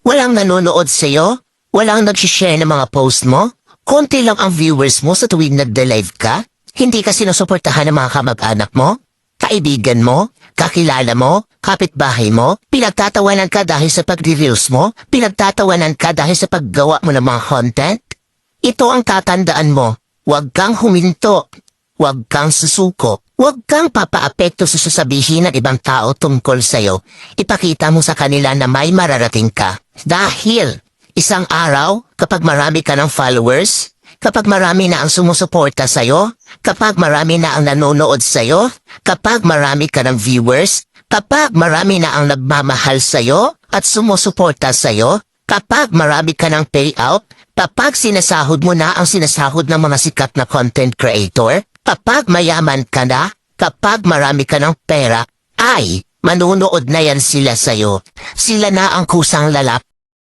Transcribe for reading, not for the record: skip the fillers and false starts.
Walang nanonood sa'yo? Walang nag-share ng mga post mo? Konti lang ang viewers mo sa tuwing nagde-live ka? Hindi ka sinusuportahan ng mga kamag-anak mo? Kaibigan mo? Kakilala mo? Kapitbahay mo? Pinagtatawanan ka dahil sa pagre-reels mo? Pinagtatawanan ka dahil sa paggawa mo ng mga content? Ito ang tatandaan mo. Huwag kang huminto. Huwag kang susuko. Huwag kang papaapekto sa sasabihin ng ibang tao tungkol sa'yo. Ipakita mo sa kanila na may mararating ka. Dahil isang araw, kapag marami ka ng followers, kapag marami na ang sumusuporta sa'yo, kapag marami na ang nanonood sa'yo, kapag marami ka ng viewers, kapag marami na ang nagmamahal sa'yo at sumusuporta sa'yo, kapag marami ka ng payout, kapag sinasahod mo na ang sinasahod ng mga sikat na content creator, kapag mayaman ka na, kapag marami ka ng pera, ay manunood na yan sila sa'yo. Sila na ang kusang lalap